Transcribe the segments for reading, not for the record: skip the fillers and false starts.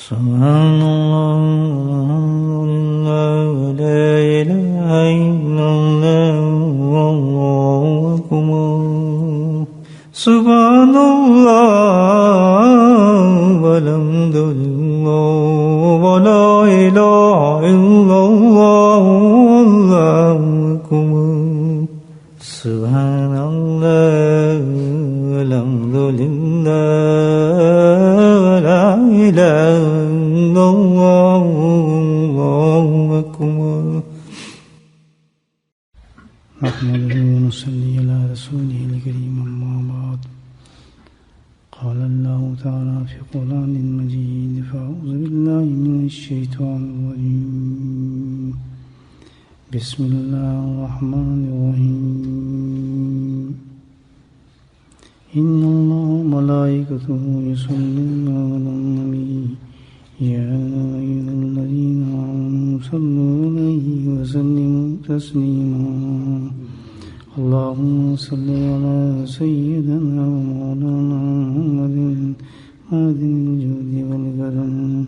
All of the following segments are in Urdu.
سبحان الله لا إله إلا الله والله أكبر سبحان الله والحمد لله ولا إله إلا الله والله أكبر سبحان الله والحمد لله ولا إله إلا الله والله أكبر نحمده ونصلي على رسوله الكريم أما بعد قال الله تعالى في القرآن المجيد فأعوذ بالله من الشيطان الرجيم بسم الله الرحمن الرحيم إن الله وملائكته يصلون على النبي يا أيها الذين آمنوا صلوا عليه وسلموا تسليما اللهم صل على سيدنا ومولانا محمد هادي الجود والكرم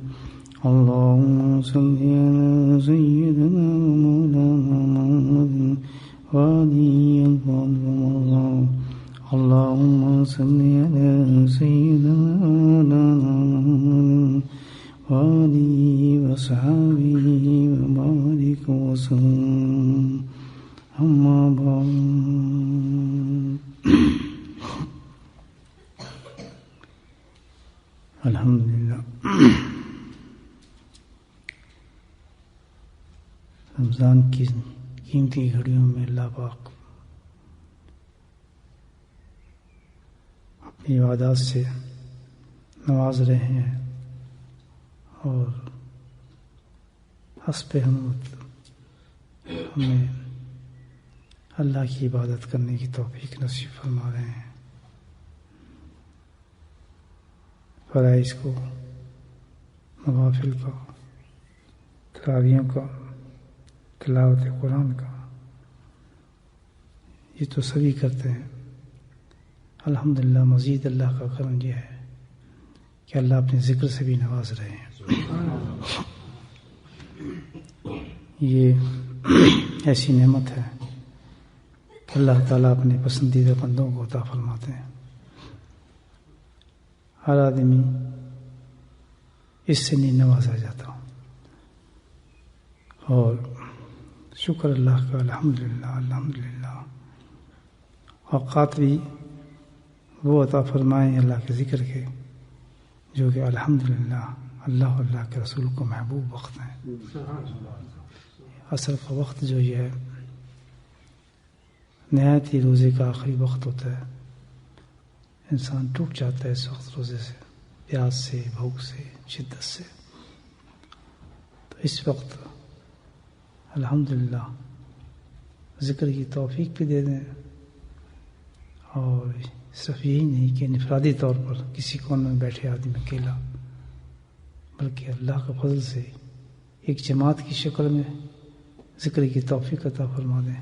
اللهم صل على سيدنا ومولانا محمد هادي الفضل والله اللهم صل على سيدنا ومولانا محمد وآله وصحبه وبارك وسلم أما بعد الحمدللہ رمضان کی قیمتی گھڑیوں میں اللہ پاک اپنی عبادات سے نواز رہے ہیں اور حسب ہمت ہمیں اللہ کی عبادت کرنے کی توفیق نصیب فرما رہے ہیں. فرائض کو، نوافل کا، تراویحوں کا، تلاوت قرآن کا، یہ تو سبھی کرتے ہیں. الحمدللہ مزید اللہ کا کرم یہ ہے کہ اللہ اپنے ذکر سے بھی نواز رہے ہیں. یہ ایسی نعمت ہے کہ اللہ تعالیٰ اپنے پسندیدہ بندوں کو عطا فرماتے ہیں. ہر آدمی اس سے نہیں نوازا جاتا اور شکر اللہ کا الحمدللہ الحمدللہ. اوقات بھی وہ عطا فرمائیں اللہ کے ذکر کے جو کہ الحمدللہ اللہ اور اللہ کے رسول کو محبوب وقت ہیں. عصر کا وقت جو یہ ہے نہایت ہی روزے کا آخری وقت ہوتا ہے. انسان ٹوٹ جاتا ہے اس وقت روزے سے، پیاس سے، بھوک سے، شدت سے. تو اس وقت الحمدللہ ذکر کی توفیق بھی دے دیں اور صرف یہی نہیں کہ انفرادی طور پر کسی کونے میں بیٹھے آدمی اکیلا، بلکہ اللہ کے فضل سے ایک جماعت کی شکل میں ذکر کی توفیق عطا فرما دیں.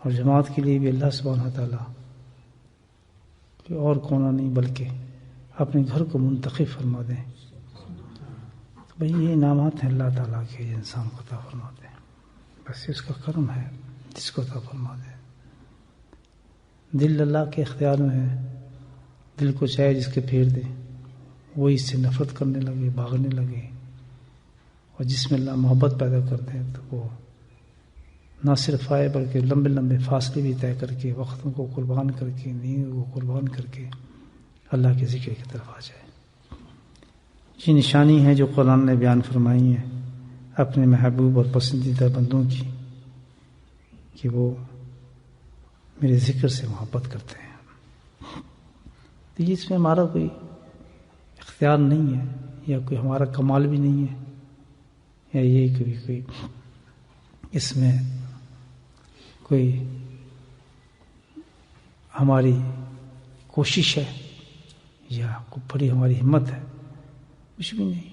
اور جماعت کے لیے بھی اللہ سبحانہ وتعالیٰ کہ اور کونا نہیں بلکہ اپنے گھر کو منتخب فرما دیں. تو بھئی یہ انعامات ہیں اللہ تعالیٰ کے انسان کو عطا فرما دیں. بس اس کا کرم ہے جس کو عطا فرما دیں. دل اللہ کے اختیار میں ہے، دل کو چاہے جس کے پھیر دے وہی اس سے نفرت کرنے لگے، بھاگنے لگے. اور جس میں اللہ محبت پیدا کر دیں تو وہ نہ صرف آئے بلکہ لمبے لمبے فاصلے بھی طے کر کے، وقتوں کو قربان کر کے، نیند کو قربان کر کے اللہ کے ذکر کی طرف آ جائے. یہ نشانی ہے جو قرآن نے بیان فرمائی ہے اپنے محبوب اور پسندیدہ بندوں کی کہ وہ میرے ذکر سے محبت کرتے ہیں. تو یہ اس میں ہمارا کوئی اختیار نہیں ہے یا کوئی ہمارا کمال بھی نہیں ہے یا یہ کوئی اس میں کوئی ہماری کوشش ہے یا کوئی بڑی ہماری ہمت ہے، کچھ بھی نہیں.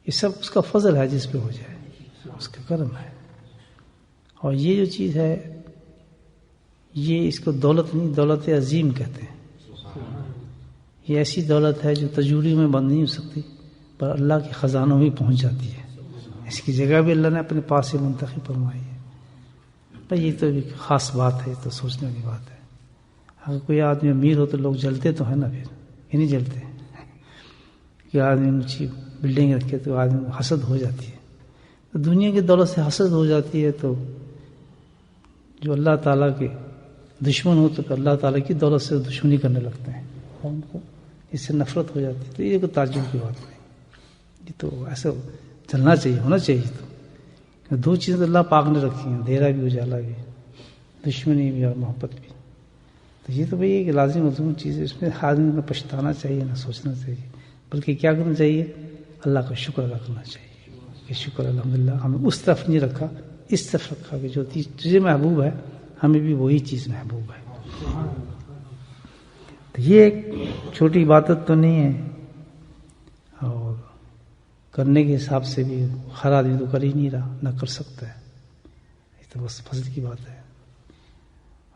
یہ سب اس کا فضل ہے جس پہ ہو جائے، اس کا کرم ہے. اور یہ جو چیز ہے یہ اس کو دولت نہیں، دولت عظیم کہتے ہیں. یہ ایسی دولت ہے جو تجوری میں بند نہیں ہو سکتی پر اللہ کے خزانوں میں پہنچ جاتی ہے. اس کی جگہ بھی اللہ نے اپنے پاس سے منتخب فرمائی ہے. پر یہ تو ایک خاص بات ہے, یہ تو سوچنے والی بات ہے. اگر کوئی آدمی امیر ہو تو لوگ جلتے تو ہیں نا, پھر یہ نہیں جلتے کہ آدمی اونچی بلڈنگ رکھے تو آدمی کو حسد ہو جاتی ہے. تو دنیا کی دولت سے حسد ہو جاتی ہے, تو جو اللہ تعالیٰ کے دشمن ہو تو اللہ تعالیٰ کی دولت سے دشمنی کرنے لگتے ہیں اور ان کو اس سے نفرت ہو جاتی ہے. تو یہ کوئی تعجب کی بات نہیں, یہ تو ایسا چلنا چاہیے, ہونا چاہیے. تو دو چیزیں اللہ پاک نے رکھی ہیں, اندھیرا بھی اجالا بھی, دشمنی بھی اور محبت بھی. تو یہ تو بھائی ایک لازم مضمون چیز ہے, اس میں آدمی نہ پچھتانا چاہیے نہ سوچنا چاہیے, بلکہ کیا کرنا چاہیے, اللہ کا شکر ادا کرنا چاہیے کہ شکر الحمدللہ ہمیں اس طرف نہیں رکھا, اس طرف رکھا کہ جو تجھے محبوب ہے ہمیں بھی وہی چیز محبوب ہے. تو یہ ایک چھوٹی عبادت تو نہیں ہے, اور کرنے کے حساب سے بھی ہر آدمی تو کر ہی نہیں رہا, نہ کر سکتا ہے. یہ تو بس فضل کی بات ہے.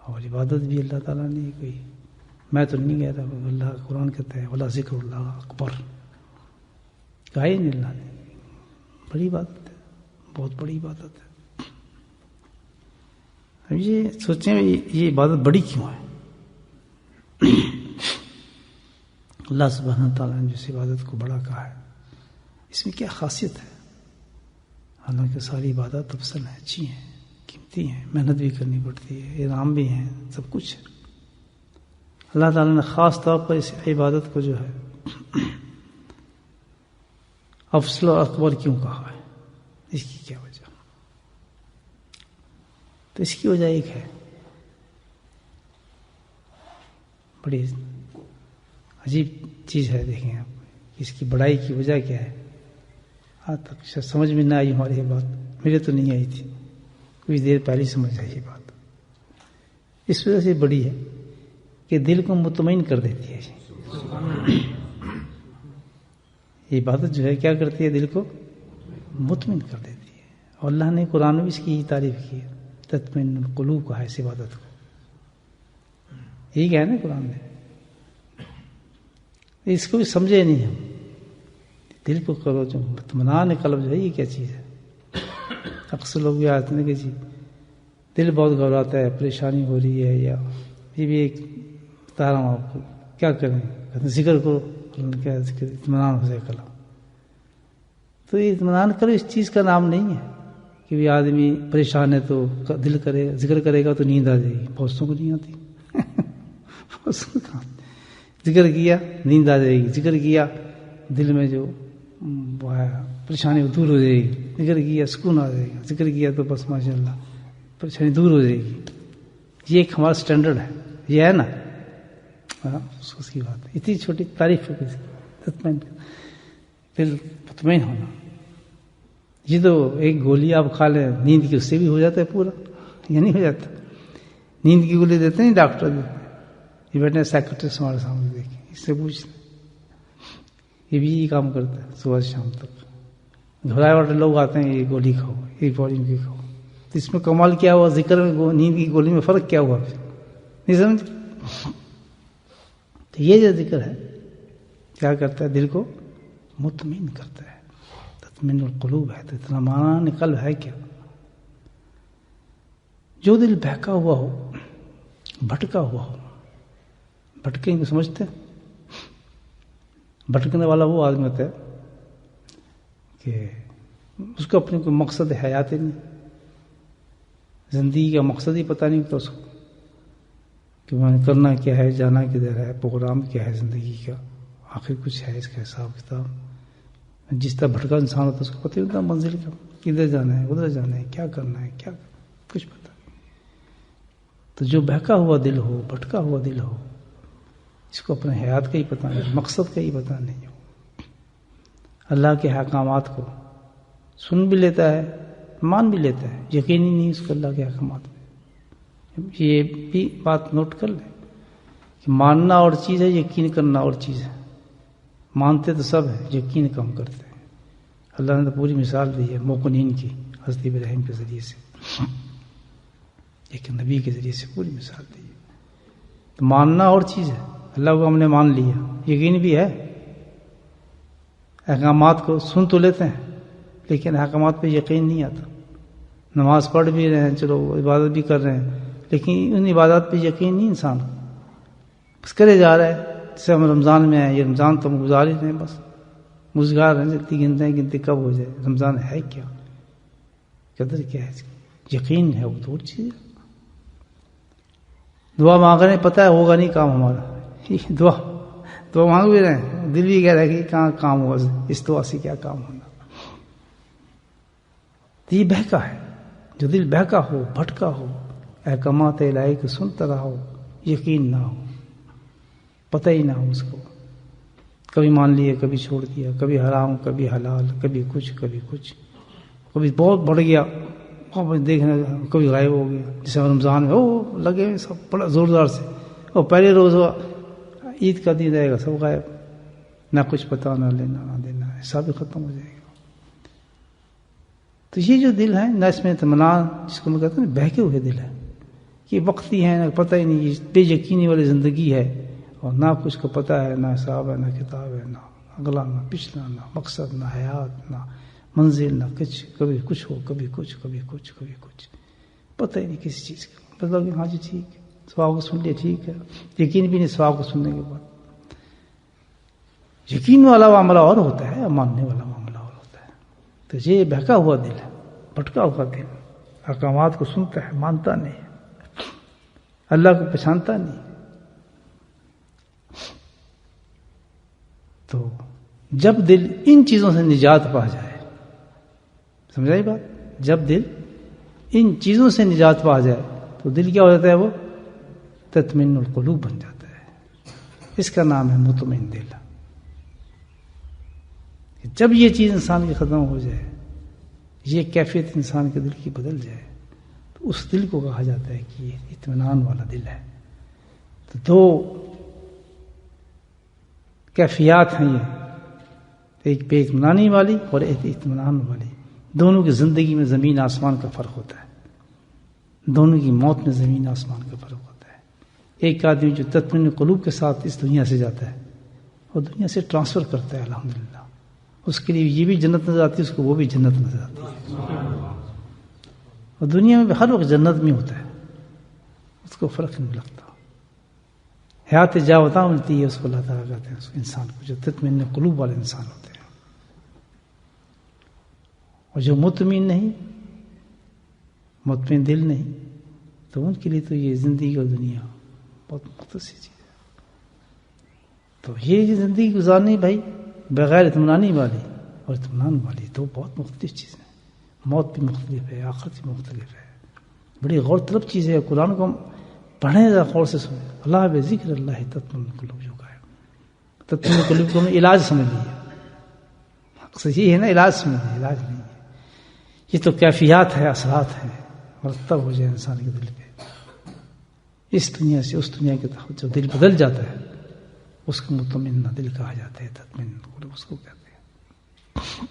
اور عبادت بھی اللہ تعالیٰ نے کوئی, میں تو نہیں کہہ رہا, اللہ قرآن کہتا ہے ولا ذکر اللہ اکبر, کہا ہی نہیں اللہ نے. بڑی بات ہے, بہت بڑی عبادت ہے. اب یہ سوچیں یہ عبادت بڑی کیوں ہے؟ اللہ سبحانہ تعالیٰ نے جس عبادت کو بڑا کہا ہے, اس میں کیا خاصیت ہے؟ حالانکہ ساری عبادت افضل ہیں, اچھی ہیں, قیمتی ہیں, محنت بھی کرنی پڑتی ہے, انعام بھی ہیں, سب کچھ ہے. اللہ تعالیٰ نے خاص طور پر اس عبادت کو جو ہے افضل اور اکبر کیوں کہا ہے؟ اس کی کیا وجہ؟ تو اس کی وجہ ایک ہے, بڑی عجیب چیز ہے. دیکھیں آپ, اس کی بڑائی کی وجہ کیا ہے؟ آج تک سمجھ میں نہ آئی ہماری یہ بات, میرے تو نہیں آئی تھی, کچھ دیر پہلے سمجھ آئی یہ بات. اس وجہ سے بڑی ہے کہ دل کو مطمئن کر دیتی ہے. یہ عبادت جو ہے کیا کرتی ہے؟ دل کو مطمئن کر دیتی ہے. اور اللہ نے قرآن میں اس کی تعریف کی ہے, تطمئن القلوب کہا ہے اس عبادت کو. یہی کہا ہے نا قرآن میں. اس کو بھی سمجھے نہیں ہم. دل کو کرو جو اطمینان قلب جو ہے, یہ کیا چیز ہے؟ اکثر لوگ یہ آتے ہیں کہ جی دل بہت گھبراتا ہے, پریشانی ہو رہی ہے, یا یہ بھی ایک بتا رہا ہوں آپ کو, کیا کریں, کہتے ذکر کرو, کیا ذکر, اطمینان ہو جائے قلب. تو یہ اطمینان کرو اس چیز کا نام نہیں ہے کہ بھی آدمی پریشان ہے تو دل کرے, ذکر کرے گا تو نیند آ جائے گی. بہتوں کو نہیں آتی. ذکر کیا نیند آ جائے گی, ذکر کیا دل میں جو پریشانی وہ دور ہو جائے گی, ذکر کیا سکون آ جائے گا, ذکر کیا تو بس ماشاء اللہ پریشانی دور ہو جائے گی. یہ ایک ہمارا سٹینڈرڈ ہے, یہ ہے نا. اس کی بات ہے, اتنی چھوٹی تعریف ہے دل مطمئن ہونا. یہ تو ایک گولی آپ کھا لیں نیند کی, اس سے بھی ہو جاتا ہے پورا, یہ نہیں ہو جاتا. نیند کی گولی دیتے ہیں ڈاکٹر دیتے ہیں, یہ بیٹھے سیکرٹسٹ ہمارے سامنے دیکھیں, اس سے پوچھتے ہیں, یہ بھی یہی کام کرتا ہے صبح سے شام تک. گھبرائے والے لوگ آتے ہیں, یہ گولی کھاؤ, یہ گولی کی کھاؤ. تو اس میں کمال کیا ہوا؟ ذکر میں نیند کی گولی میں فرق کیا ہوا؟ نہیں سمجھ. تو یہ جو ذکر ہے کیا کرتا ہے؟ دل کو مطمئن کرتا ہے. تطمئن القلوب ہے. تو اتنا معنی قلب ہے کیا؟ جو دل بہکا ہوا ہو, بھٹکا ہوا ہو. بھٹکیں کو سمجھتے ہیں؟ بھٹکنے والا وہ آدمی ہوتا ہے کہ اس کو اپنے کوئی مقصد حیات ہی نہیں, زندگی کا مقصد ہی پتہ نہیں ہوتا اس کو کہ میں کرنا کیا ہے, جانا کدھر ہے, پروگرام کیا ہے زندگی کا, آخر کچھ ہے اس کا حساب کتاب. جس طرح بھٹکا انسان ہوتا ہے اس کو پتہ نہیں ہوتا منزل کا, کدھر جانا ہے, ادھر جانا ہے, کیا کرنا ہے, کیا کچھ پتہ نہیں. تو جو بہکا ہوا دل ہو, بھٹکا ہوا دل ہو, اس کو اپنے حیات کا ہی پتہ نہیں, مقصد کا ہی پتہ نہیں ہو. اللہ کے احکامات کو سن بھی لیتا ہے, مان بھی لیتا ہے, یقین ہی نہیں اس کو اللہ کے احکامات میں. یہ بھی بات نوٹ کر لیں کہ ماننا اور چیز ہے, یقین کرنا اور چیز ہے. مانتے تو سب ہیں, یقین کم کرتے ہیں. اللہ نے تو پوری مثال دی ہے موقنین کی, حضرت ابراہیم کے ذریعے سے, ایک نبی کے ذریعے سے پوری مثال دی ہے. تو ماننا اور چیز ہے. اللہ کو ہم نے مان لیا, یقین بھی ہے, احکامات کو سن تو لیتے ہیں لیکن احکامات پہ یقین نہیں آتا. نماز پڑھ بھی رہے ہیں, چلو عبادت بھی کر رہے ہیں, لیکن ان عبادات پہ یقین نہیں انسان بس کرے جا رہا ہے. جیسے ہم رمضان میں ہیں, یہ رمضان تو ہم گزار ہی رہے ہیں, بس گزار رہے ہیں, جلدی گنتے کب ہو جائے. رمضان ہے کیا, قدر کیا ہے, یقین ہے وہ دور چیز ہے. دعا مانگ رہے ہیں, پتہ ہے ہوگا نہیں کام ہمارا. دعا مانگ بھی رہے ہیں, دل بھی کہہ رہا ہے کہ کہاں کام ہوگا, اس دعا سے کیا کام ہونا. تو یہ بہکا ہے. جو دل بہکا ہو, بھٹکا ہو, احکامات الہی کو سنتا رہا ہو, یقین نہ ہو, پتہ ہی نہ ہو اس کو, کبھی مان لیا کبھی چھوڑ دیا, کبھی حرام کبھی حلال, کبھی کچھ کبھی بہت بڑھ گیا, دیکھنا کبھی غائب ہو گیا. جیسے رمضان میں او لگے ہوئے سب بڑا زوردار سے, اور پہلے روز عید کا دن رہے گا, سب غائب, نہ کچھ پتہ, نہ لینا نہ دینا, حساب بھی ختم ہو جائے گا. تو یہ جو دل ہے نہ, اس میں اطمینان, جس کو میں کہتا ہوں بہکے ہوئے دل ہے, کہ وقتی ہے, نہ پتہ ہی نہیں, بے یقینی والی زندگی ہے, اور نہ کچھ کو پتہ ہے, نہ حساب ہے, نہ کتاب ہے, نہ اگلا نہ پچھلا, نہ مقصد, نہ حیات, نہ منزل, نہ کچھ. کبھی کچھ ہو, کبھی کچھ, کبھی کچھ, پتہ ہی نہیں کسی چیز کا. بتاؤ کہ ہاں جی ٹھیک ہے, سوال کو سن لیا ٹھیک ہے, یقین بھی نہیں سوال کو سننے کے بعد. یقین والا معاملہ اور ہوتا ہے, ماننے والا معاملہ اور ہوتا ہے. تو یہ بہکا ہوا دل ہے, بھٹکا ہوا دل, احکامات کو سنتا ہے, مانتا نہیں, اللہ کو پہچانتا نہیں. تو جب دل ان چیزوں سے نجات پا جائے, سمجھائی بات, جب دل ان چیزوں سے نجات پا جائے تو دل کیا ہو جاتا ہے, وہ تطمئن القلوب بن جاتا ہے. اس کا نام ہے مطمئن دل. جب یہ چیز انسان کی ختم ہو جائے, یہ کیفیت انسان کے دل کی بدل جائے, تو اس دل کو کہا جاتا ہے کہ یہ اطمینان والا دل ہے. تو دو کیفیات ہیں یہ, ایک بے اطمینانی والی اور ایک اطمینان والی. دونوں کی زندگی میں زمین آسمان کا فرق ہوتا ہے, دونوں کی موت میں زمین آسمان کا فرق ہوتا ہے. ایک آدمی جو تطمئن قلوب کے ساتھ اس دنیا سے جاتا ہے, اور دنیا سے ٹرانسفر کرتا ہے, الحمدللہ, اس کے لیے یہ بھی جنت نظر آتی ہے, اس کو وہ بھی جنت نظر آتی ہے. اور دنیا میں بھی ہر وقت جنت میں ہوتا ہے, اس کو فرق نہیں لگتا. حیات جاوداں ملتی ہے اس کو, اللہ تعالیٰ کہتے ہیں اس انسان کو, جو تطمئن قلوب والے انسان ہوتے ہیں. اور جو مطمئن نہیں, مطمئن دل نہیں, تو ان کے لیے تو یہ زندگی اور دنیا بہت مختصر چیز ہے. تو یہ زندگی گزارنی بھائی بغیر اطمینانی والی اور اطمینان والی تو بہت مختلف چیزیں ہیں. موت بھی مختلف ہے, آخرت بھی مختلف ہے, بڑی غور طلب چیز ہے. قرآن کو ہم پڑھیں, ذرا غور سے سنیں. اللہ بے ذکر اللہ تطمئن القلوب جو کہا ہے, تطمئن القلوب کو ہم علاج سمجھ لیے. صحیح ہے نا, علاج سمجھ لیے, علاج نہیں ہے. یہ تو کیفیات ہے, اثرات ہیں, مرتب ہو جائے انسان کے دل پہ. اس دنیا سے اس دنیا کے طرف جو دل بدل جاتا ہے, اس کو مطمئن دل کہا جاتا ہے, تطمئن قلوب اس کو کہتے ہیں.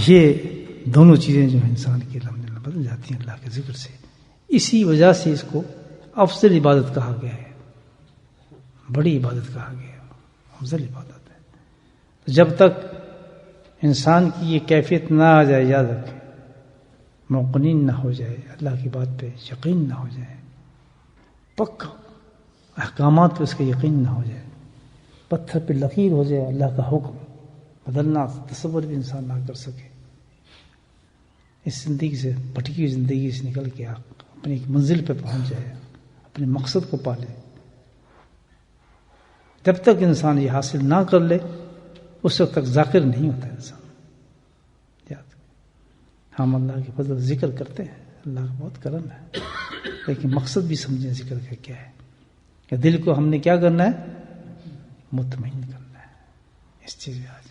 یہ دونوں چیزیں جو ہیں انسان کی الحمدللہ بدل جاتی ہیں اللہ کے ذکر سے. اسی وجہ سے اس کو افضل عبادت کہا گیا ہے, بڑی عبادت کہا گیا ہے, افضل عبادت ہے. جب تک انسان کی یہ کیفیت نہ آ جائے, یاد رکھیں, موقنین نہ ہو جائے, اللہ کی بات پہ یقین نہ ہو جائے, پکا احکامات پہ اس کا یقین نہ ہو جائے, پتھر پہ لکیر ہو جائے, اللہ کا حکم بدلنا تصور بھی انسان نہ کر سکے, اس زندگی سے, بھٹکی ہوئی زندگی سے نکل کے اپنی ایک منزل پہ پہنچ جائے, اپنے مقصد کو پالے. جب تک انسان یہ حاصل نہ کر لے, اس وقت تک ذاکر نہیں ہوتا انسان. یاد, ہم اللہ کے فضل ذکر کرتے ہیں, اللہ کا بہت کرم ہے, لیکن مقصد بھی سمجھیں ذکر کا کیا ہے, کہ دل کو ہم نے کیا کرنا ہے, مطمئن کرنا ہے, اس چیز میں آ جائے.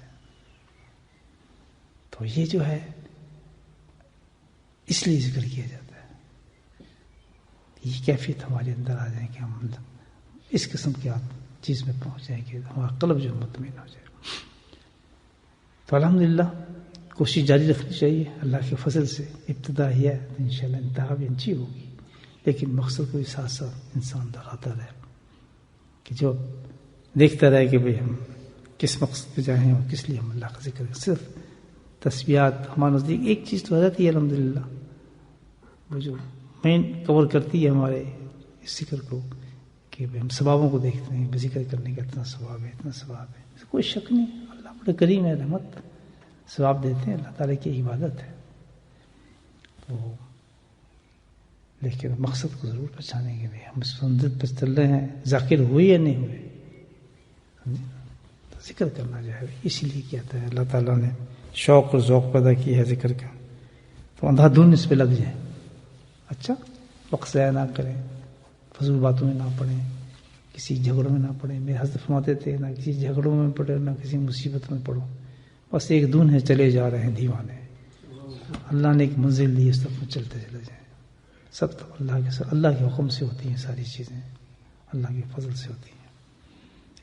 تو یہ جو ہے اس لیے ذکر کیا جاتا ہے, یہ کیفیت ہمارے اندر آ جائے کہ ہم اس قسم کی چیز میں پہنچ جائیں کہ ہمارا قلب جو مطمئن ہو جائے. تو الحمدللہ کوشش جاری رکھنی چاہیے اللہ کے فضل سے. ابتدا ہی ہے, انشاءاللہ انتہا بھی اچھی ہوگی, لیکن مقصد کو بھی ساتھ ساتھ انسان دہراتا رہے, کہ جو دیکھتا رہے کہ بھئی ہم کس مقصد پہ جائیں اور کس لیے ہم اللہ کا ذکر کریں. صرف تسبیحات ہمارے نزدیک ایک چیز تو رہتی ہے الحمدللہ، وہ جو مین کور کرتی ہے ہمارے اس ذکر کو، کہ ہم ثوابوں کو دیکھتے ہیں، ذکر کرنے کا اتنا ثواب ہے، اتنا ثواب ہے. کوئی شک نہیں، اللہ بڑے کریم ہے، رحمت ثواب دیتے ہیں، اللہ تعالیٰ کی عبادت ہے. تو لیکن مقصد کو ضرور پہچانے کے لیے ہم سنت پہ چل رہے ہیں، ذاکر ہوئے یا نہیں ہوئے، تو ذکر کرنا جو ہے اسی لیے کہتا ہے اللہ تعالیٰ نے شوق اور ذوق پیدا کیا ہے ذکر کا. تو اندھا دھن اس پہ لگ جائیں. اچھا، وقت ضائع نہ کریں، فضول باتوں میں نہ پڑیں، کسی جھگڑوں میں نہ پڑیں. میرے حضرت فرماتے تھے نہ کسی جھگڑوں میں پڑھو نہ کسی مصیبت میں پڑھو، بس ایک دھن ہے، چلے جا رہے ہیں دیوانے. اللہ نے ایک منزل دی، اس طرف میں چلتے چلے جائیں. سب تو اللہ کے حکم سے ہوتی ہیں ساری چیزیں، اللہ کے فضل سے ہوتی ہیں.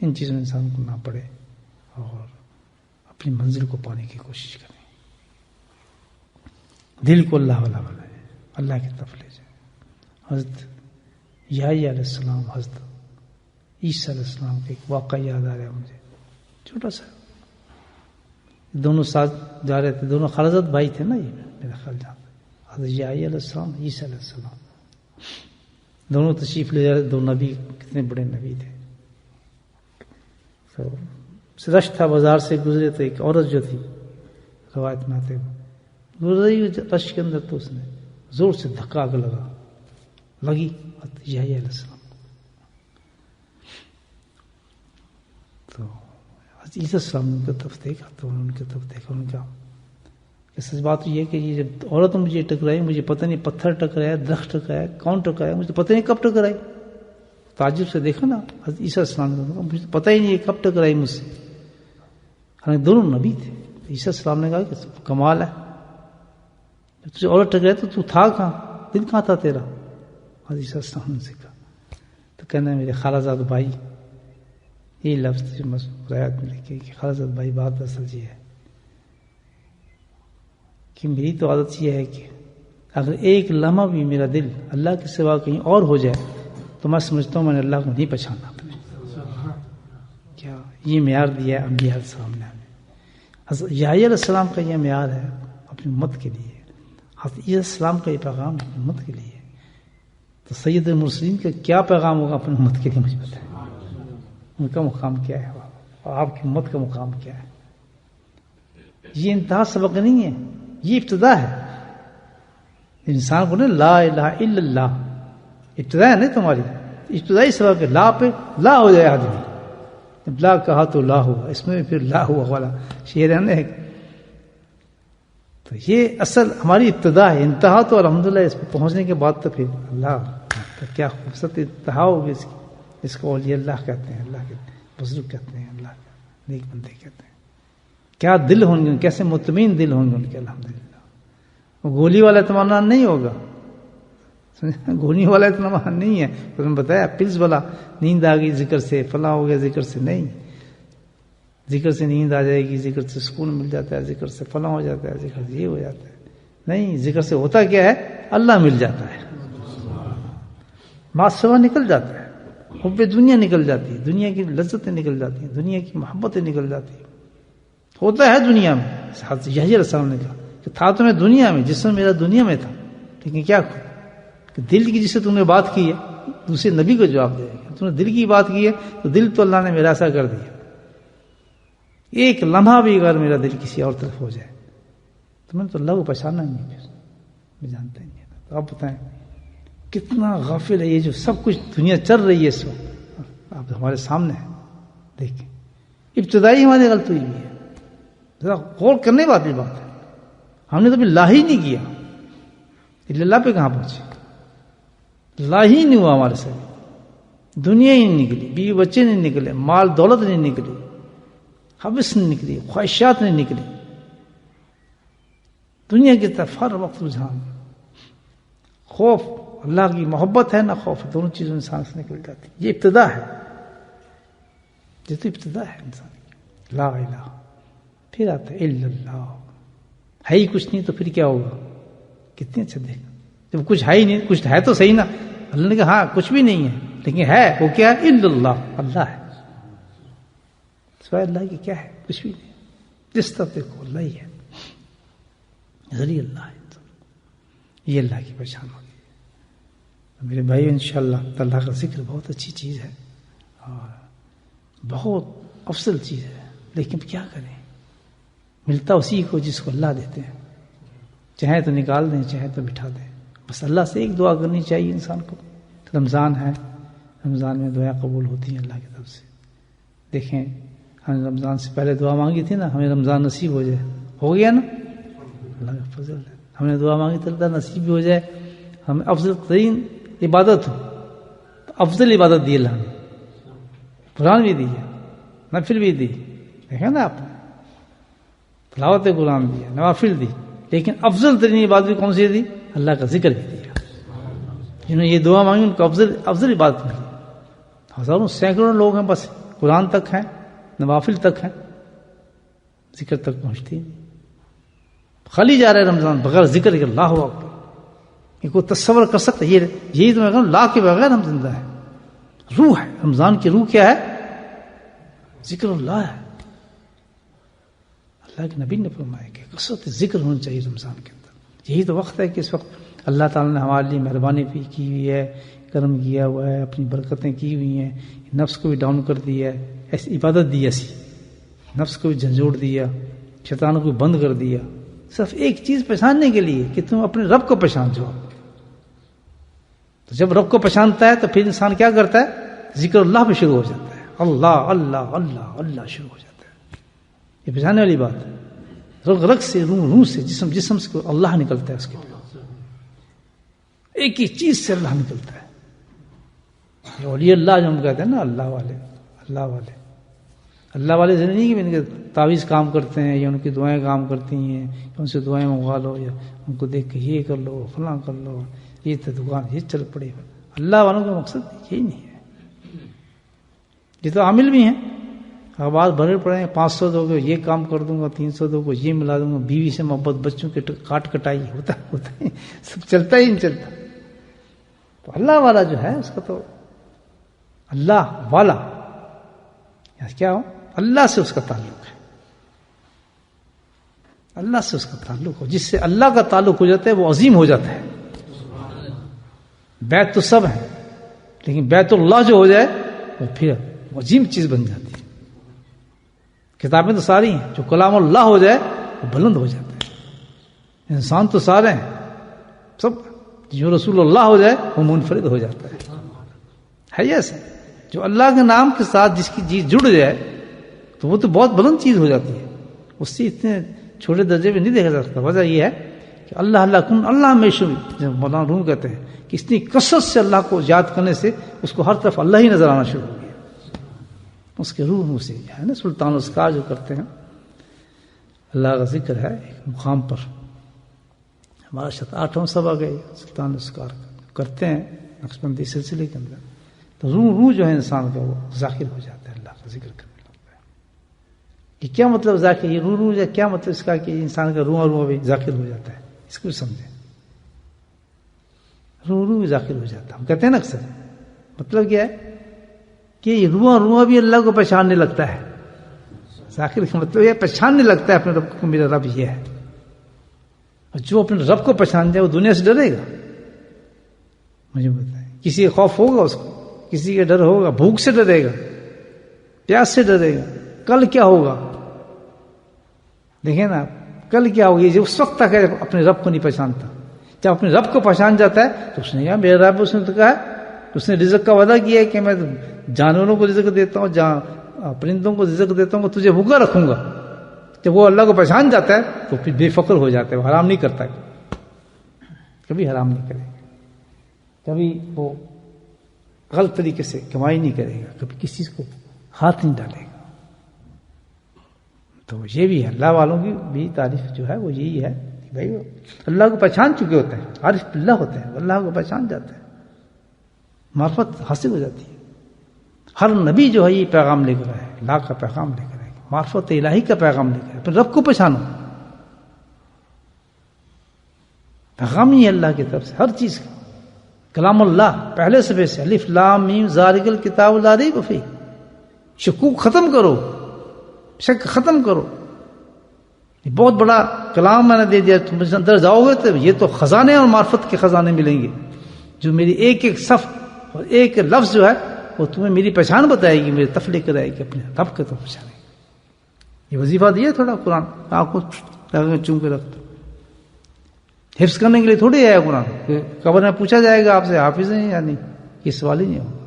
ان چیزوں میں انسان کو نہ پڑے اور اپنی منزل کو پانے کی کوشش کریں. دل کو اللہ والا بنائیں، اللہ کی طرف لے جائیں. حضرت یحییٰ علیہ السلام، حضرت عیسیٰ علیہ السلام کا ایک واقعہ یاد آ رہا ہے مجھے، چھوٹا سا. دونوں ساتھ جا رہے تھے، دونوں خالزاد بھائی تھے نا، یہ میرا خیال جہاں حضرت یحییٰ علیہ السلام، عیسیٰ علیہ السلام، دونوں تشریف لے جا رہے. دو نبی، کتنے بڑے نبی تھے. تو رش تھا، بازار سے گزرے تو ایک عورت جو تھی، روایت میں آتے گزر رہی رش کے اندر، تو اس نے زور سے دھکا لگی حضرت یحییٰ علیہ السلام. تو حضرت عیسیٰ السلام نے ان کی طرف دیکھا، تو انہوں نے ان کی طرف دیکھا، ان کا کہ سچ بات یہ کہ یہ جب عورت مجھے ٹکرائی، مجھے پتہ نہیں پتھر ٹکرایا، درخت ٹکرایا، کون ٹکرایا، مجھے پتہ نہیں کب ٹکرائی. تعجب سے دیکھا نا حضرت عیسیٰ السلام نے، مجھے پتہ ہی نہیں کب ٹکرائی مجھ سے. حالانکہ دونوں نبی تھے. عیسیٰ السلام نے کہا کہ کمال ہے، جب تجھے عورت ٹکرائی تو تھا کہاں، دل کہاں تھا تیرا؟ حضرت عیسیٰ السلام نے کہا، تو کہنا ہے میرے خالزاد بھائی، یہ لفظ جو روایت میں لکھے کہ خالزاد بھائی، بات اصل یہ ہے کہ میری تو عادت یہ ہے کہ اگر ایک لمحہ بھی میرا دل اللہ کے سوا کہیں اور ہو جائے تو میں سمجھتا ہوں میں نے اللہ کو نہیں پہچانا. کیا یہ معیار دیا ہے انبیاء علیہ السلام نے ہمیں. حضرت یحییٰ علیہ السلام کا یہ معیار ہے اپنی امت کے لیے، حضرت عیسیٰ السلام کا یہ پیغام اپنی امت کے لیے. تو سید المرسلین کا کیا پیغام ہوگا اپنی امت کے لیے، مجھے پتہ ہے ان کا مقام کیا ہے اور آپ کی امت کا مقام کیا ہے. یہ انتہا سبق نہیں ہے، یہ ابتدا ہے. انسان کو لا الہ الا اللہ ابتدا ہے نہیں تمہاری، ابتدائی سبق ہے. لا پہ لا ہو جائے آدمی، جب لا کہا تو لا ہوا، اس میں پھر لا ہوا والا شعر ہے نا. تو یہ اصل ہماری ابتدا ہے. انتہا تو الحمدللہ اس پہ پہنچنے کے بعد تو پھر اللہ کیا خوبصورت انتہا ہوگی اس کی. اس کو اولیاء اللہ کہتے ہیں، اللہ کے بزرگ کہتے ہیں، اللہ کے نیک بندے کہتے ہیں. کیا دل ہوں گے، کیسے مطمئن دل ہوں گے ان کے الحمدللہ. وہ گولی والا اطمینان نہیں ہوگا، گولی والا اطمینان نہیں ہے. تو نے بتایا پلس والا، نیند آ گئی ذکر سے، فلاں ہو گیا ذکر سے. نہیں، ذکر سے نیند آ جائے گی، ذکر سے سکون مل جاتا ہے، ذکر سے فلاں ہو جاتا ہے، ذکر سے یہ ہو جاتا ہے. نہیں، ذکر سے ہوتا کیا ہے، اللہ مل جاتا ہے، ماسوا نکل جاتا ہے، حب دنیا نکل جاتی ہے، دنیا کی لذتیں نکل جاتی ہیں، دنیا کی محبتیں نکل جاتی ہیں. ہوتا ہے دنیا میں. حضرت یحییٰ علیہ السلام نے کہا کہ تھا تو میں دنیا میں، جسم میرا دنیا میں تھا، لیکن کیا کہ دل کی جس سے تم نے بات کی ہے، دوسرے نبی کو جواب دے گا. تم نے دل کی بات کی ہے تو دل تو اللہ نے میرا ایسا کر دیا، ایک لمحہ بھی اگر میرا دل کسی اور طرف ہو جائے تو میں نے تو اللہ کو پہچانا نہیں، پھر میں جانتا ہی نہیں. تو آپ بتائیں کتنا غافل ہے یہ جو سب کچھ دنیا چل رہی ہے اس وقت، آپ ہمارے سامنے ہیں. دیکھیں ابتدائی ہماری غلطی ہوئی ہے، ذرا غور کرنے والی بات ہے. ہم نے تو لا ہی نہیں کیا، اللہ پہ کہاں پہنچے، لا ہی نہیں ہوا ہمارے سے. دنیا ہی نہیں نکلی، بیوی بچے نہیں نکلے، مال دولت نہیں نکلی، حوث نہیں نکلی، خواہشات نہیں نکلی. دنیا کی طرف ہر وقت رجحان. خوف اللہ کی محبت ہے نہ خوف، دونوں چیزوں انسان سے نکل جاتی. یہ ابتدا ہے، یہ تو ابتدا ہے انسان کی. لا الہ، پھر آتا ہے الا اللہ. ہے ہی کچھ نہیں تو پھر کیا ہوگا. کتنے اچھا دیکھ، جب کچھ ہے ہی نہیں، کچھ ہے تو صحیح نا. اللہ نے کہا ہاں کچھ بھی نہیں ہے لیکن ہے، وہ کیا ہے، الا اللہ، اللہ ہے. سوائے اللہ کی کیا ہے؟ کچھ بھی نہیں. جس طرح دیکھو اللہ ہی ہے، ذریعہ اللہ ہے. یہ اللہ کی پہچان ہوگی. میرے بھائی انشاءاللہ اللہ کا ذکر بہت اچھی چیز ہے اور بہت افضل چیز ہے، لیکن کیا کریں، ملتا اسی کو جس کو اللہ دیتے ہیں. چاہے تو نکال دیں، چاہے تو بٹھا دیں. بس اللہ سے ایک دعا کرنی چاہیے انسان کو. رمضان ہے، رمضان میں دعا قبول ہوتی ہیں اللہ کی طرف سے. دیکھیں ہم نے رمضان سے پہلے دعا مانگی تھی نا، ہمیں رمضان نصیب ہو جائے، ہو گیا نا، اللہ کا فضل ہے. ہم نے دعا مانگی تو اللہ نصیب بھی ہو جائے، ہمیں افضل ترین عبادت ہو. تو افضل عبادت دی اللہ نے، قرآن بھی دی ہے، نفل بھی دی. دیکھیں نا آپ نے تلاوت قرآن دیا، نوافل دی، لیکن افضل ترین عبادت کون سی دی؟ اللہ کا ذکر بھی دیا. جنہوں نے یہ دعا مانگی ان کو افضل عبادت ملی. ہزاروں سینکڑوں لوگ ہیں بس قرآن تک ہیں، نوافل تک ہیں، ذکر تک پہنچتی نہیں. خالی جا رہے رمضان بغیر ذکر کے. اللہ اکبر، یہ کوئی تصور کر سکتا ہے؟ یہی تو میں کہوں، لا کے بغیر ہم زندہ ہیں. روح ہے رمضان کی، روح کیا ہے؟ ذکر اللہ ہے. اللہ کے نبی نے فرمایا کہ کثرت ذکر ہونا چاہیے رمضان کے اندر. یہی تو وقت ہے کہ اس وقت اللہ تعالیٰ نے ہمارے لیے مہربانی بھی کی ہوئی ہے، کرم کیا ہوا ہے، اپنی برکتیں کی ہوئی ہیں. نفس کو بھی ڈاؤن کر دیا ہے، ایسی عبادت دی، ایسی نفس کو بھی جھنجھوڑ دیا، شیطانوں کو بند کر دیا، صرف ایک چیز پہچاننے کے لیے کہ تم اپنے رب کو پہچان جاؤ. تو جب رب کو پہچانتا ہے تو پھر انسان کیا کرتا ہے؟ ذکر اللہ پہ شروع ہو جاتا ہے. اللہ اللہ اللہ اللہ شروع ہو جاتا ہے. یہ پہچاننے والی بات ہے. رگ رگ سے، روح سے، جسم سے اللہ نکلتا ہے. اس کے ایک ہی چیز سے اللہ نکلتا ہے. یہ اولیاء اللہ جو ہم کہتے ہیں نا، اللہ والے، اللہ والے، اللہ والے سے نہیں کہ ان کے تعویذ کام کرتے ہیں یا ان کی دعائیں کام کرتی ہیں، ان سے دعائیں منگوا لو یا ان کو دیکھ کے یہ کر لو، فلاں کر لو، یہ تو دکان یہ چل پڑے. اللہ والوں کا مقصد یہی نہیں ہے. یہ تو عامل بھی ہیں، آواز بھرے پڑے ہیں، 500 دو گے یہ کام کر دوں گا، 300 دو گے یہ ملا دوں گا، بیوی سے محبت، بچوں کے کٹائی ہوتا ہے، سب چلتا ہی نہیں چلتا. تو اللہ والا جو ہے اس کا تو اللہ والا کیا ہو؟ اللہ سے اس کا تعلق ہے. اللہ سے اس کا تعلق ہو، جس سے اللہ کا تعلق ہو جاتا ہے وہ عظیم ہو جاتا ہے. بیت تو سب ہے، لیکن بیت اللہ جو ہو جائے وہ پھر عظیم چیز بن جاتی ہے. کتابیں تو ساری ہیں، جو کلام اللہ ہو جائے وہ بلند ہو جاتا ہے. انسان تو سارے ہیں سب، جو رسول اللہ ہو جائے وہ منفرد ہو جاتا ہے. ایسا جو اللہ کے نام کے ساتھ جس کی چیز جڑ جائے تو وہ تو بہت بلند چیز ہو جاتی ہے. اس سے اتنے چھوٹے درجے میں نہیں دیکھا جا سکتا. وجہ یہ ہے کہ اللہ اللہ کن اللہ میں شروع، مولانا روم کہتے ہیں کہ اتنی کثرت سے اللہ کو یاد کرنے سے اس کو ہر طرف اللہ ہی نظر آنا شروع ہو گیا. اس کے روح سے ہے نا سلطان اسکار جو کرتے ہیں، اللہ کا ذکر ہے ایک مقام پر. ہمارا 8واں سبق گئے سلطان اسکار کرتے ہیں نقشبندی سلسلے کے اندر. تو روح جو ہے انسان کا وہ ذاکر ہو جاتا ہے، اللہ کا ذکر کرنے لگتا ہے. یہ کیا مطلب ذاکر؟ یہ روح کیا مطلب اس کا کہ انسان کا روح بھی ذاکر ہو جاتا ہے؟ اس کو سمجھیں. روح ذاکر ہو جاتا ہے. ہم کہتے ہیں نا اکثر، مطلب کیا ہے کہ یہ روح بھی اللہ کو پہچاننے لگتا ہے. ذاکر کا مطلب یہ پہچاننے لگتا ہے اپنے رب کو، میرا رب یہ ہے. اور جو اپنے رب کو پہچان جائے وہ دنیا سے ڈرے گا. مجھے بتائیں، کسی کا خوف ہوگا اس کو؟ کسی کا ڈر ہوگا؟ بھوک سے ڈرے گا، پیاس سے ڈرے گا. کل کیا ہوگا دیکھیں نا، کل کیا ہوگا. یہ اس وقت تک اپنے رب کو نہیں پہچانتا. جب اپنے رب کو پہچان جاتا ہے تو اس نے کہا میرا رب، اس نے تو کہا، اس نے رزق کا وعدہ کیا ہے کہ میں جانوروں کو رزق دیتا ہوں، پرندوں کو رزق دیتا ہوں، تجھے بھوکا رکھوں گا. جب وہ اللہ کو پہچان جاتا ہے تو پھر بے فکر ہو جاتا ہے. وہ حرام نہیں کرتا، کبھی حرام نہیں کرے گا، کبھی وہ غلط طریقے سے کمائی نہیں کرے گا، کبھی کسی چیز کو ہاتھ نہیں ڈالے گا. تو یہ بھی ہے اللہ والوں کی بھی تعریف جو ہے وہ یہی ہے کہ بھائی وہ اللہ کو پہچان چکے ہوتے ہیں، عارف باللہ ہوتے ہیں، اللہ کو پہچان جاتے ہیں، معرفت حاصل ہو جاتی ہے. ہر نبی جو ہے یہ پیغام لے کر آئے، اللہ کا پیغام لے کر آئے، معرفت الہی کا پیغام لے کر آئے. اپنے رب کو پہچانو، پیغام ہی ہے اللہ کی طرف سے ہر چیز کا. کلام اللہ پہلے صفحے سے الف لام میم ذالک الکتاب لا ریب فیہ، شکوک ختم کرو. شک ختم کرو. یہ بہت بڑا کلام میں نے دے دیا، تم اندر جاؤ گے تو یہ تو خزانے اور معرفت کے خزانے ملیں گے، جو میری ایک ایک صف اور ایک لفظ جو ہے وہ تمہیں میری پہچان بتائے گی، میری تفلیق کرائے گی، اپنے رب کے تو پہچانے گی. یہ وظیفہ دیا تھوڑا قرآن آپ کو چوم کے رکھ دو. حفظ کرنے کے لیے تھوڑی آیا قرآن. قبر میں پوچھا جائے گا آپ سے حافظ ہیں یا نہیں، یہ سوال ہی نہیں ہوگا.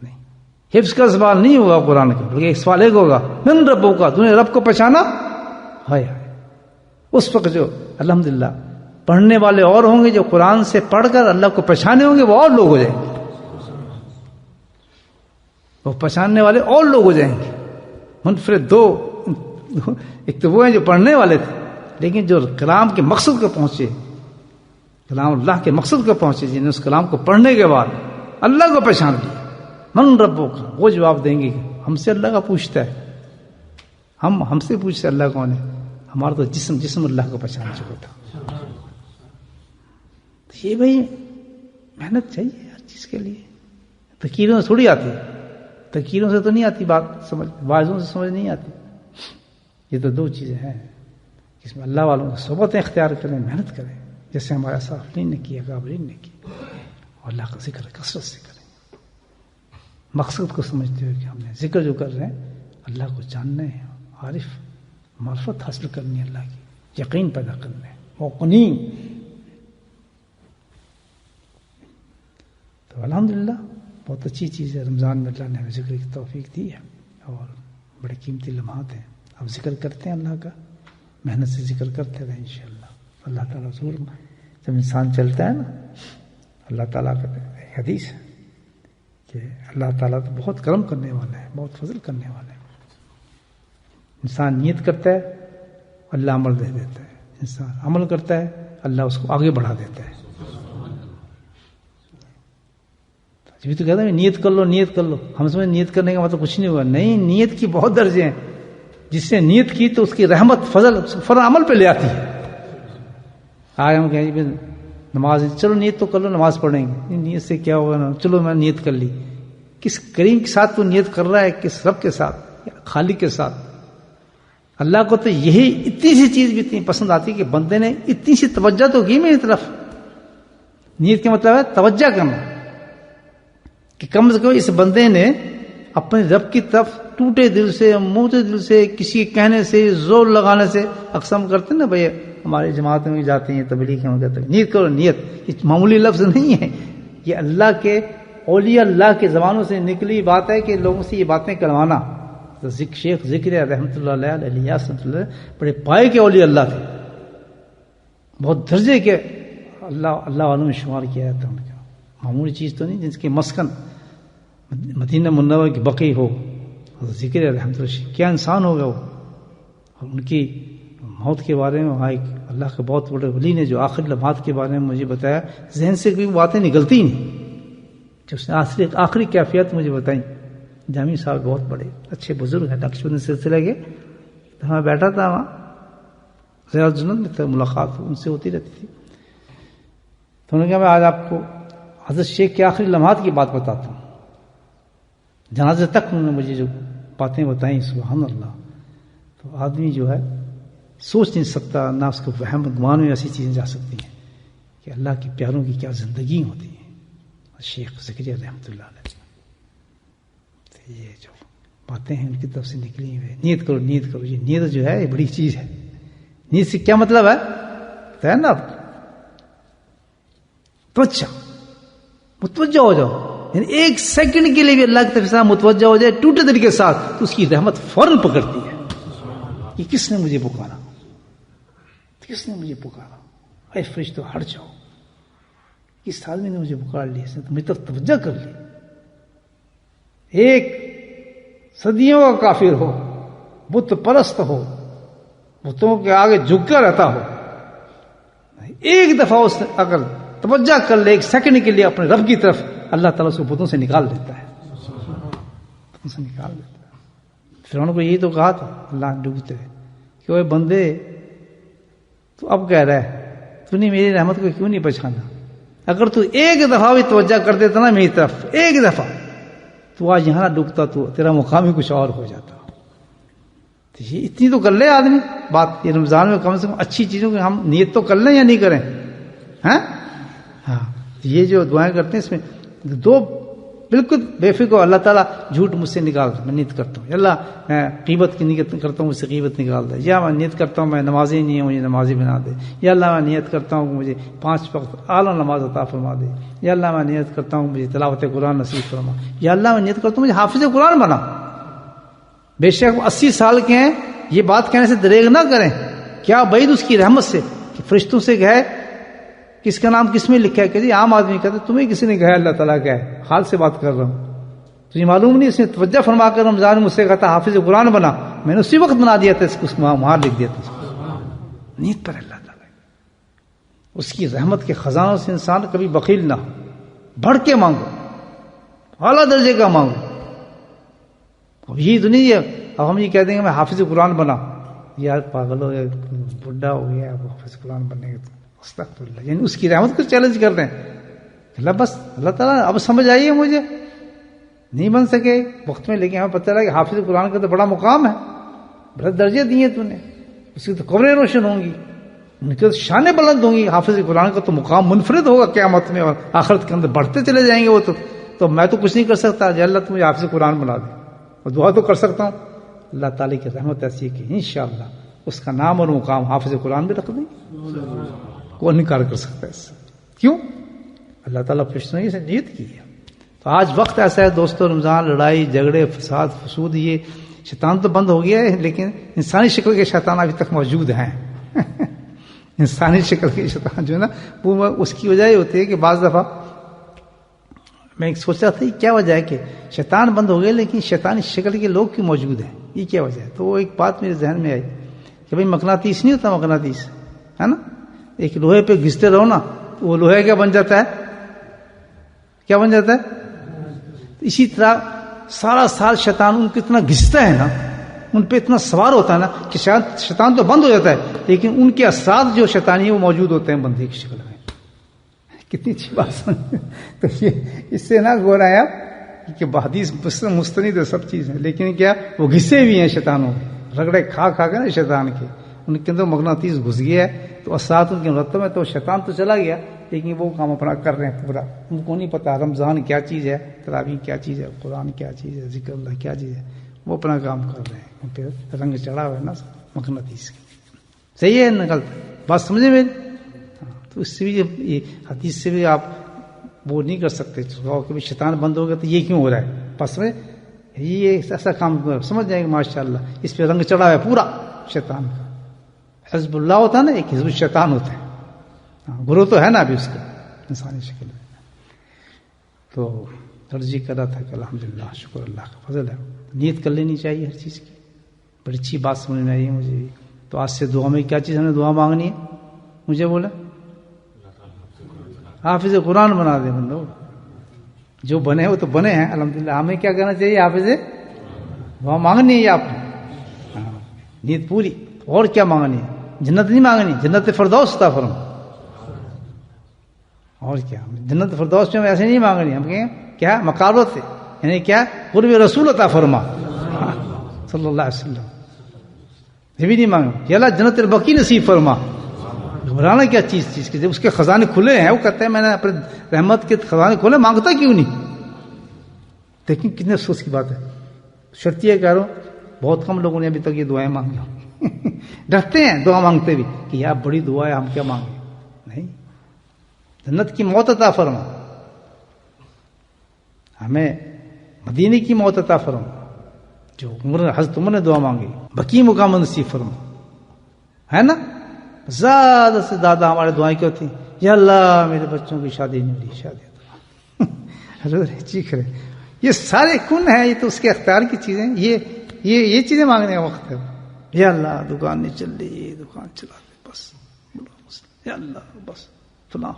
نہیں، حفظ کا سوال نہیں ہوگا قرآن کا، بلکہ ایک سوال ایک ہوگا، من ربوں کا، تم نے رب کو پہچانا؟ ہائے ہائے. اس وقت جو الحمدللہ پڑھنے والے اور ہوں گے، جو قرآن سے پڑھ کر اللہ کو پہچانے ہوں گے، وہ اور لوگ ہو جائیں گے. وہ پہچاننے والے اور لوگ ہو جائیں گے. منفرد دو، ایک تو وہ ہیں جو پڑھنے والے تھے، لیکن جو کلام کے مقصد کو پہنچے، کلام اللہ کے مقصد کو پہنچے، جنہیں اس کلام کو پڑھنے کے بعد اللہ کو پہچان لیا. من ربوں کا، وہ جواب دیں گے کہ ہم سے اللہ کا پوچھتا ہے، ہم سے پوچھتے اللہ کون ہے، ہمارا تو جسم اللہ کو پہچان چکا تھا. تو یہ بھائی محنت چاہیے ہر چیز کے لیے. تقریروں سے تھوڑی آتی ہے، تقریروں سے تو نہیں آتی بات سمجھ، واعظوں سے سمجھ نہیں آتی. یہ تو دو چیزیں ہیں جس میں اللہ والوں کی صحبتیں اختیار کریں، محنت کریں، جیسے ہمارے صالحین نے کیا، قابلین نے کیا، اور اللہ کا ذکر کثرت سے کریں. مقصد کو سمجھتے ہوئے کہ ہم نے ذکر جو کر رہے ہیں اللہ کو جاننا ہے، عارف معرفت حاصل کرنی ہے، اللہ کی یقین پیدا کرنا ہے، موقنین. تو الحمدللہ بہت اچھی چیز ہے. رمضان میں اللہ نے ہمیں ذکر کی توفیق دی ہے اور بڑے قیمتی لمحات ہیں. اب ذکر کرتے ہیں اللہ کا، محنت سے ذکر کرتے رہیں انشاءاللہ. اللہ تعالیٰ ضرور، جب انسان چلتا ہے نا، اللہ تعالیٰ کا حدیث ہے کہ اللہ تعالیٰ تو بہت کرم کرنے والا ہے، بہت فضل کرنے والا ہے. انسان نیت کرتا ہے، اللہ عمل دے دیتا ہے. انسان عمل کرتا ہے، اللہ اس کو آگے بڑھا دیتا ہے. جبھی تو کہتا ہے نیت کر لو، نیت کر لو. ہم سمجھ نیت کرنے کا مطلب کچھ نہیں ہوا. نہیں، نیت کی بہت درجے ہیں. جس نے نیت کی تو اس کی رحمت فضل فوراً عمل پہ لے آتی ہے. آج ہم کہیں نماز، چلو نیت تو کر لو، نماز پڑھیں گے. نیت سے کیا ہوگا نا، چلو میں نیت کر لی. کس کریم کے ساتھ تو نیت کر رہا ہے، کس رب کے ساتھ، خالق کے ساتھ. اللہ کو تو یہی اتنی سی چیز بھی اتنی پسند آتی کہ بندے نے اتنی سی توجہ تو کی میری طرف. نیت کا مطلب ہے توجہ کرنا، کہ کم از کم اس بندے نے اپنے رب کی طرف ٹوٹے دل سے، موٹے دل سے، کسی کے کہنے سے، زور لگانے سے. اقسام کرتے ہیں نا بھائی، ہماری جماعت میں جاتے ہیں تبلیغ میں کہتے ہیں نیت کرو. نیت یہ معمولی لفظ نہیں ہے، یہ اللہ کے اولیاء اللہ کے زبانوں سے نکلی بات ہے کہ لوگوں سے یہ باتیں کروانا. تو شیخ ذکر رحمۃ اللہ علیہ، الیاس رحمۃ اللہ علیہ بڑے پائے کے اولیاء اللہ تھے، بہت درجے کے اللہ والوں میں شمار کیا جاتا ہے. ان کا معمولی چیز تو نہیں، جس کے مسکن مدینہ منورہ کی بقی ہو. ذکر رحمۃ اللہ، کیا انسان ہوگا وہ. اور ان کی موت کے بارے میں وہاں ایک اللہ کے بہت بڑے ولی نے جو آخری لمحات کے بارے میں مجھے بتایا، ذہن سے کوئی باتیں نکلتی نہیں، جو اس نے آخری کیفیت مجھے بتائیں. جامی صاحب بہت بڑے اچھے بزرگ ہیں، نقشبندی سلسلے کے. تو میں بیٹھا تھا وہاں، ریاض جنت میں تھا، ملاقات ان سے ہوتی رہتی تھی. تو انہوں نے کہا میں آج آپ کو حضرت شیخ کے آخری لمحات کی بات بتاتا ہوں. جنازے تک انہوں نے مجھے جو باتیں بتائیں، سبحان اللہ. تو آدمی جو ہے سوچ نہیں سکتا، نہ اس کو وہم گمان میں ایسی چیزیں جا سکتی ہیں کہ اللہ کے پیاروں کی کیا زندگی ہوتی ہے. شیخ زکریا رحمۃ اللہ علیہ، یہ جو باتیں ہیں ان کی طرف سے نکلی ہوئی. نیت کرو، نیت کرو. یہ نیت جو ہے یہ بڑی چیز ہے. نیت سے کیا مطلب ہے نا، آپ متوجہ ہو جاؤ. یعنی ایک سیکنڈ کے لیے بھی اللہ کی طرف سے متوجہ ہو جائے ٹوٹے دل کے ساتھ، تو اس کی رحمت فوراً پکڑتی ہے. یہ کس نے مجھے پکارا، کس نے مجھے پکارا، اے فرشتو ہٹ جاؤ. اس آدمی نے مجھے پکار لیا، اس نے میری طرف توجہ کر لی. ایک صدیوں کا کافر ہو، بت پرست ہو، بتوں کے آگے جھک کر رہتا ہو، ایک دفعہ اس نے اگر توجہ کر لے ایک سیکنڈ کے لیے اپنے رب کی طرف، اللہ تعالیٰ اس کو بتوں سے نکال دیتا ہے، بتوں سے نکال دیتا ہے. فرعون کو یہی تو کہا تھا اللہ ڈوبتے کہ وہ بندے تو اب کہہ رہا ہے تو نے میری رحمت کو کیوں نہیں پہچانا. اگر تو ایک دفعہ بھی توجہ کر دیتا نا میری طرف، ایک دفعہ، تو آج یہاں نہ ڈوبتا، تو تیرا مقام ہی کچھ اور ہو جاتا. تو یہ اتنی تو کر لے آدمی بات، یہ رمضان میں کم سے کم اچھی چیزوں کی ہم نیت تو کر لیں یا نہیں کریں؟ ہاں یہ جو دعائیں کرتے ہیں اس میں دو بالکل بے فکر ہو، اللہ تعالیٰ جھوٹ مجھ سے نکال دے، میں نیت کرتا ہوں، اللہ میں غیبت کی نیت کرتا ہوں، مجھ سے غیبت نکال دے، یا میں نیت کرتا ہوں میں نمازی نہیں ہوں، مجھے نمازی بنا دے، یا اللہ میں نیت کرتا ہوں کہ مجھے 5 وقت اعلیٰ نماز عطا فرما دے، یا اللہ میں نیت کرتا ہوں مجھے تلاوت قرآن نصیب فرما، یا اللہ میں نیت کرتا ہوں مجھے حافظ قرآن بنا۔ بے شک 80 سال کے ہیں، یہ بات کہنے سے دریغ نہ کریں، کیا بعید اس کی رحمت سے کہ فرشتوں سے کہے کس کا نام کس میں لکھا ہے، کہ جی عام آدمی کہتے تمہیں کسی نے کہا اللہ تعالیٰ کیا ہے، حال سے بات کر رہا ہوں، تجھے معلوم نہیں، اس نے توجہ فرما کر رمضان مجھ سے کہتا حافظ قرآن بنا، میں نے اسی وقت بنا دیا تھا، اس کو وہاں لکھ دیا تھا۔ نیت پر اللہ تعالیٰ اس کی رحمت کے خزانوں سے انسان کبھی بخیل نہ ہو، بڑھ کے مانگو، اعلیٰ درجے کا مانگو۔ اب یہی تو نہیں ہے اب ہم یہ کہہ دیں گے میں حافظ قرآن بنا، یار پاگل ہو گیا، بڈھا ہو گیا، اب حافظ قرآن بننے کے استغفراللہ، یعنی اس کی رحمت کو چیلنج کر رہے ہیں۔ اللہ بس اللہ تعالیٰ اب سمجھ آئیے مجھے نہیں بن سکے وقت میں، لیکن ہمیں پتہ چلا کہ حافظ قرآن کا تو بڑا مقام ہے، بڑے درجے دیے تو نے، اس کی تو قبریں روشن ہوں گی، ان کی تو شانیں بلند ہوں گی، حافظ قرآن کا تو مقام منفرد ہوگا قیامت میں، اور آخرت کے اندر بڑھتے چلے جائیں گے وہ تو میں تو کچھ نہیں کر سکتا، جی اللہ تم مجھے حافظ قرآن بنا دے، اور دعا تو کر سکتا ہوں، اللہ تعالیٰ کی رحمت ایسی ہے کہ انشاءاللہ اس کا نام اور مقام حافظ قرآن بھی رکھ دیں گے، کوئی انکار کر سکتا ہے اس سے، کیوں؟ اللہ تعالیٰ فرشتوں نے اسے نیت کی ہے۔ تو آج وقت ایسا ہے دوستو، رمضان لڑائی جھگڑے فساد فسود، یہ شیطان تو بند ہو گیا ہے، لیکن انسانی شکل کے شیطان ابھی تک موجود ہیں انسانی شکل کے شیطان جو ہے نا، وہ اس کی وجہ یہ ہوتی ہے کہ بعض دفعہ میں ایک سوچ رہا تھا کیا وجہ ہے کہ شیطان بند ہو گئے لیکن شیطانی شکل کے لوگ کیوں موجود ہیں، یہ کیا وجہ ہے؟ تو وہ ایک بات میرے ذہن میں آئی کہ بھئی مقناطیس نہیں ہوتا، مقناطیس ہے نا، ایک لوہے پہ گھستے رہو نا تو وہ لوہے کیا بن جاتا ہے، کیا بن جاتا ہے؟ اسی طرح سارا سال شیطان ان کو اتنا گھستا ہے نا، ان پہ اتنا سوار ہوتا ہے نا کہ شاید شیطان تو بند ہو جاتا ہے لیکن ان کے اثرات جو شیطانی ہیں وہ موجود ہوتے ہیں بندے کی شکل میں۔ کتنی اچھی بات سن، تو یہ اس سے نہ گورا ہے کہ حدیث مستند ہے سب چیزیں، لیکن کیا وہ گھسے بھی ہیں شیطانوں کے، رگڑے کھا کھا کے نا شیطان کے، ان کے اندر مغناطیس گھس گیا ہے، تو اثرات ان کے مرتب ہے، تو شیطان تو چلا گیا لیکن وہ کام اپنا کر رہے ہیں پورا، ان کو نہیں پتا رمضان کیا چیز ہے، تراویح کیا چیز ہے، قرآن کیا چیز ہے، ذکر اللہ کیا چیز ہے، وہ اپنا کام کر رہے ہیں، ان پہ رنگ چڑھا ہوا ہے نا مغناطیس کی۔ صحیح ہے نکلتا بات سمجھے میری؟ تو اس سے بھی یہ حدیث سے بھی آپ وہ نہیں کر سکتے کہ شیطان بند ہو گیا تو یہ کیوں ہو رہا ہے، بس سمجھے یہ ایسا کام سمجھ جائیں گے ماشاءاللہ، اس پہ رنگ چڑھا ہے پورا شیطان کا، حزب اللہ ہوتا ہے نا، ایک حزب الشیطان ہوتا ہے، گروہ تو ہے نا ابھی اس کا انسانی شکل میں۔ تو ترجیح کر رہا تھا کہ الحمدللہ شکر اللہ کا فضل ہے، نیت کر لینی چاہیے ہر چیز کی، بڑی اچھی بات سمجھ میں آئی ہے مجھے بھی۔ تو آج سے دعا میں کیا چیز ہمیں دعا مانگنی ہے؟ مجھے بولا حافظ قرآن بنا دے بندو، جو بنے وہ تو بنے ہیں الحمدللہ، ہمیں کیا کرنا چاہیے؟ حافظ دعا مانگنی ہے آپ نے، نیت پوری، اور کیا مانگنی ہے؟ جنت نہیں مانگنی، جنت فردوس عطا فرما، اور کیا جنت فردوس میں ایسے نہیں مانگنی، ہم کہیں کیا مقابلت سے، یعنی کیا قرب رسول عطا فرما صلی اللہ علیہ وسلم، یہ بھی نہیں مانگنا، یا اللہ جنت البقی نصیب فرما، گھبرانا کیا چیز کی، جب اس کے خزانے کھلے ہیں، وہ کہتے ہیں میں نے اپنے رحمت کے خزانے کھولے، مانگتا کیوں نہیں؟ دیکھیں کتنے افسوس کی بات ہے، شرطیہ کہہ رہا ہوں بہت کم لوگوں نے ابھی تک یہ دعائیں مانگی ڈرتے ہیں دعا مانگتے بھی کہ یار بڑی دعا ہے ہم کیا مانگیں، نہیں، جنت کی موت عطا فرما، ہمیں مدینے کی موت عطا فرما، جو حضرت عمر نے دعا مانگی، بقی مقام نصیب فرما، ہے نا؟ زیادہ سے زیادہ ہمارے دعائیں کیا ہوتی ہیں؟ یا اللہ میرے بچوں کی شادی نہیں ہوئی، شادی چیخ رہے، یہ سارے کن ہیں، یہ تو اس کے اختیار کی چیزیں، یہ چیزیں مانگنے کا وقت ہے۔ یا اللہ دکان نہیں چل رہی، دکان چلا دے بس، یا اللہ بس فلاں،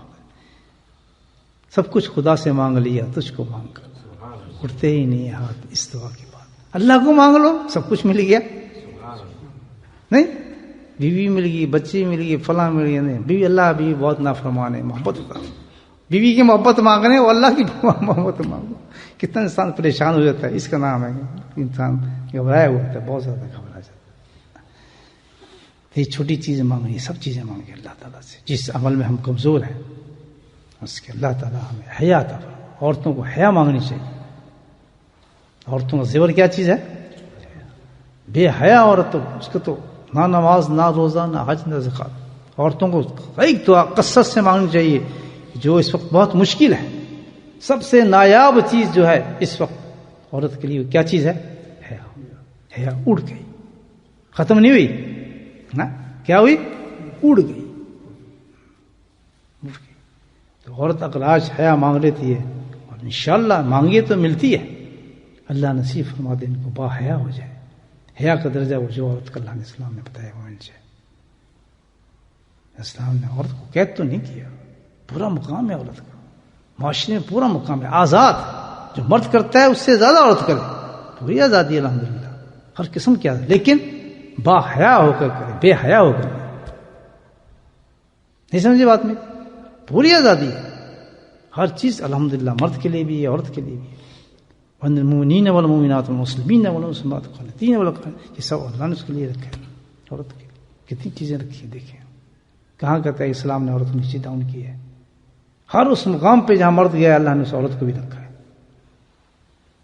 سب کچھ خدا سے مانگ لیا، تجھ کو مانگ کر اٹھتے ہی نہیں ہاتھ اس دعا کے بعد، اللہ کو مانگ لو سب کچھ مل گیا، نہیں بیوی مل گئی، بچی مل گئی، فلاں مل گئی، نہیں بیوی، اللہ بیوی بہت نافرمان ہے، محبت ہوتا، بیوی کی محبت مانگنے وہ اللہ کی محبت مانگو، کتنا انسان پریشان ہو جاتا ہے، اس کا نام ہے انسان گھبرایا ہوا ہوتا ہے، بہت زیادہ گھبرا جاتا ہے۔ یہ چھوٹی چیزیں مانگیں، یہ سب چیزیں مانگیں اللہ تعالیٰ سے. جس عمل میں ہم کمزور ہیں اس کے اللہ تعالیٰ ہمیں حیا عطا فرمائے. عورتوں کو حیا مانگنی چاہیے. عورتوں کا زیور کیا چیز ہے؟ بے حیا عورت تو اس کو تو نہ نماز، نہ روزہ، نہ حج، نہ زکات. عورتوں کو ایک دعا کثرت سے مانگنی چاہیے جو اس وقت بہت مشکل ہے. سب سے نایاب چیز جو ہے اس وقت عورت کے لیے کیا چیز ہے؟ حیا. حیا اڑ گئی، ختم نہیں ہوئی نا. کیا ہوئی؟ اڑ گئی. تو عورت اگر آج حیا مانگ لیتی ہے اور انشاءاللہ مانگیے تو ملتی ہے. اللہ نصیب فرما دے ان کو با حیا ہو جائے. حیا کا درجہ وہ جو عورت کا اللہ نے اسلام نے بتایا وہ مل جائے. اسلام نے عورت کو قید تو نہیں کیا، پورا مقام ہے عورت کا، معاشرے میں پورا مقام ہے. آزاد جو مرد کرتا ہے اس سے زیادہ عورت کرے، پوری آزادی ہے الحمدللہ ہر قسم کی آزادی، لیکن با حیا ہو کر کرے، بے حیا ہو کر. نہیں سمجھے بات میں؟ پوری آزادی ہے ہر چیز الحمدللہ، مرد کے لیے بھی ہے عورت کے لیے بھی ہے. والمؤمنین والمؤمنات والمسلمین والمسلمات والقانتین والقانتات، یہ سب اللہ نے اس کے لیے رکھا ہے. عورت کے لیے کتنی چیزیں رکھی ہیں. دیکھیں کہاں کہتا ہے اسلام نے عورت کو نیچے ڈاؤن کی ہے. ہر اس مقام پہ جہاں مرد گیا اللہ نے اس عورت کو بھی رکھا ہے.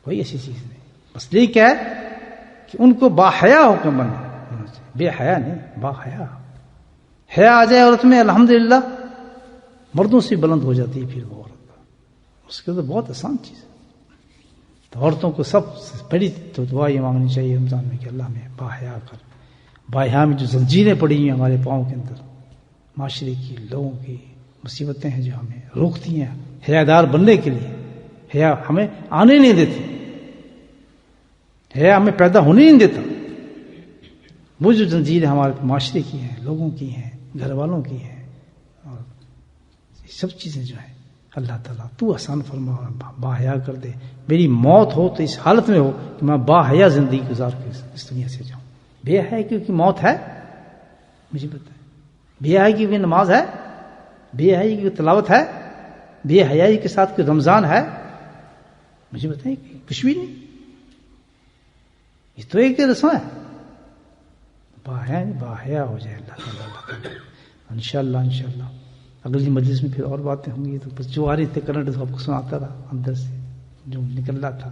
کوئی ایسی چیز نہیں. بس یہ کیا ہے کہ ان کو باحیا ہو کر بننا، بے حیا نہیں، باحیا. حیا آ جائے عورت میں الحمدللہ مردوں سے بلند ہو جاتی ہے پھر وہ عورت. اس کے تو بہت آسان چیز ہے. تو عورتوں کو سب سے بڑی تو دعا یہ مانگنی چاہیے رمضان میں کہ اللہ میں باحیا کر. باحیا میں جو زنجیریں پڑی ہوئی ہیں ہمارے پاؤں کے اندر، معاشرے کی، لوگوں کی مصیبتیں ہیں جو ہمیں روکتی ہیں حیادار بننے کے لیے. حیا ہمیں آنے نہیں دیتی، حیا ہمیں پیدا ہونے نہیں دیتا. وہ جو زنجیریں ہمارے معاشرے کی ہیں، لوگوں کی ہیں، گھر والوں کی ہیں، اور یہ سب چیزیں جو ہیں اللہ تعالیٰ تو آسان فرما، باحیا کر دے. میری موت ہو تو اس حالت میں ہو کہ میں باحیا زندگی گزار کے اس دنیا سے جاؤں. بے حیا کیونکہ موت ہے مجھے پتہ ہے، بے حیائی کی نماز ہے، بے حیائی کی تلاوت ہے، بے حیائی کے ساتھ کوئی رمضان ہے، مجھے بتائیں کچھ بھی نہیں. یہ تو ایک رسم ہے. باحیا ہو جائے اللہ تعالیٰ. انشاءاللہ اگلی مجلس میں پھر اور باتیں ہوں گی. تو بس جو آ رہی تھے کرنٹ سب کو سناتا رہا، اندر سے جو نکل رہا تھا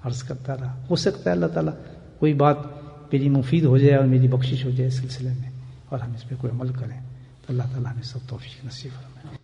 عرض کرتا رہا. ہو سکتا ہے اللہ تعالیٰ کوئی بات میری مفید ہو جائے اور میری بخشش ہو جائے اس سلسلے میں اور ہم اس پہ کوئی عمل کریں. تو اللہ تعالیٰ ہمیں سب توفیق نصیب فرمائے.